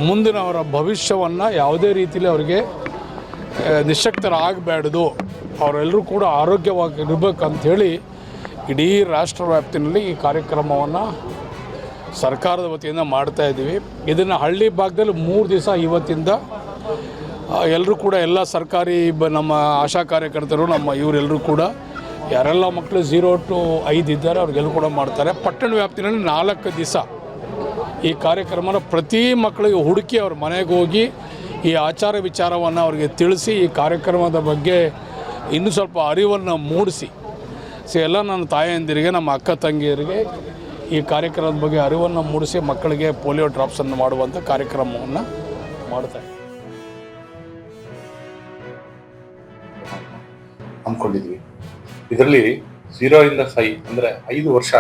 ಮುಂದಿನ ಅವರ ಭವಿಷ್ಯವನ್ನು ಯಾವುದೇ ರೀತಿಯಲ್ಲಿ ಅವರಿಗೆ ನಿಶ್ಶಕ್ತರಾಗಬಾರ್ದು, ಅವರೆಲ್ಲರೂ ಕೂಡ ಆರೋಗ್ಯವಾಗಿರಬೇಕಂಥೇಳಿ ಇಡೀ ರಾಷ್ಟ್ರ ವ್ಯಾಪ್ತಿಯಲ್ಲಿ ಈ ಕಾರ್ಯಕ್ರಮವನ್ನು ಸರ್ಕಾರದ ವತಿಯಿಂದ ಮಾಡ್ತಾಯಿದ್ದೀವಿ. ಇದನ್ನು ಹಳ್ಳಿ ಭಾಗದಲ್ಲಿ 3 ದಿವಸ ಇವತ್ತಿಂದ ಎಲ್ಲರೂ ಕೂಡ ಎಲ್ಲ ಸರ್ಕಾರಿ ನಮ್ಮ ಆಶಾ ಕಾರ್ಯಕರ್ತರು ನಮ್ಮ ಇವರೆಲ್ಲರೂ ಕೂಡ ಯಾರೆಲ್ಲ ಮಕ್ಕಳು 0 to 5 ಇದ್ದಾರೆ ಅವ್ರಿಗೆಲ್ಲರೂ ಕೂಡ ಮಾಡ್ತಾರೆ. ಪಟ್ಟಣ ವ್ಯಾಪ್ತಿಯಲ್ಲಿ 4 ದಿವಸ ಈ ಕಾರ್ಯಕ್ರಮನ ಪ್ರತಿ ಮಕ್ಕಳಿಗೆ ಹುಡುಕಿ ಅವ್ರ ಮನೆಗೆ ಹೋಗಿ ಈ ಆಚಾರ ವಿಚಾರವನ್ನು ಅವ್ರಿಗೆ ತಿಳಿಸಿ ಈ ಕಾರ್ಯಕ್ರಮದ ಬಗ್ಗೆ ಇನ್ನೂ ಸ್ವಲ್ಪ ಅರಿವನ್ನು ಮೂಡಿಸಿ ಎಲ್ಲ ನನ್ನ ತಾಯಂದಿರಿಗೆ ನಮ್ಮ ಅಕ್ಕ ತಂಗಿಯರಿಗೆ ಈ ಕಾರ್ಯಕ್ರಮದ ಬಗ್ಗೆ ಅರಿವನ್ನು ಮೂಡಿಸಿ ಮಕ್ಕಳಿಗೆ ಪೋಲಿಯೋ ಡ್ರಾಪ್ಸನ್ನು ಮಾಡುವಂಥ ಕಾರ್ಯಕ್ರಮವನ್ನು ಮಾಡ್ತಾರೆ ಹಮ್ಮಿಕೊಂಡಿದ್ವಿ. ಇದರಲ್ಲಿ 0 ಇಂದ 5 ಅಂದರೆ 5 ವರ್ಷ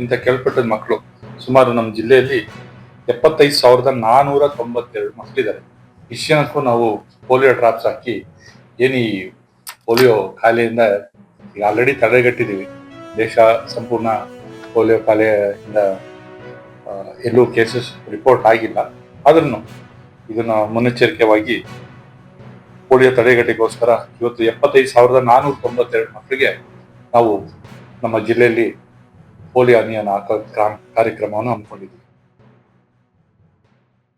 ಇಂಥ ಕೆಳಪಟ್ಟದ ಮಕ್ಕಳು ಸುಮಾರು ನಮ್ಮ ಜಿಲ್ಲೆಯಲ್ಲಿ 75,492 ಮಕ್ಕಳಿದ್ದಾರೆ. ಇಷ್ಟು ಜನಕ್ಕೂ ನಾವು ಪೋಲಿಯೋ ಡ್ರಾಪ್ಸ್ ಹಾಕಿ ಏನು ಈ ಪೋಲಿಯೋ ಕಾಯಿಲೆಯಿಂದ ಈಗ ಆಲ್ರೆಡಿ ತಡೆಗಟ್ಟಿದ್ದೀವಿ. ದೇಶ ಸಂಪೂರ್ಣ ಪೋಲಿಯೋ ಕಾಯಿಲೆಯಿಂದ ಎಲ್ಲೂ ಕೇಸಸ್ ರಿಪೋರ್ಟ್ ಆಗಿಲ್ಲ. ಆದ್ರೂ ಇದನ್ನು ಮುನ್ನೆಚ್ಚರಿಕೆಯಾಗಿ ಪೋಲಿಯೋ ತಡೆಗಟ್ಟಿಗೋಸ್ಕರ ಇವತ್ತು 75,492 ಮಕ್ಕಳಿಗೆ ನಾವು ನಮ್ಮ ಜಿಲ್ಲೆಯಲ್ಲಿ ಪೋಲಿಯೋ ಹನಿಯನ್ನು ಹಾಕೋ ಕಾರ್ಯಕ್ರಮವನ್ನು ಹಮ್ಮಿಕೊಂಡಿದ್ದೀವಿ.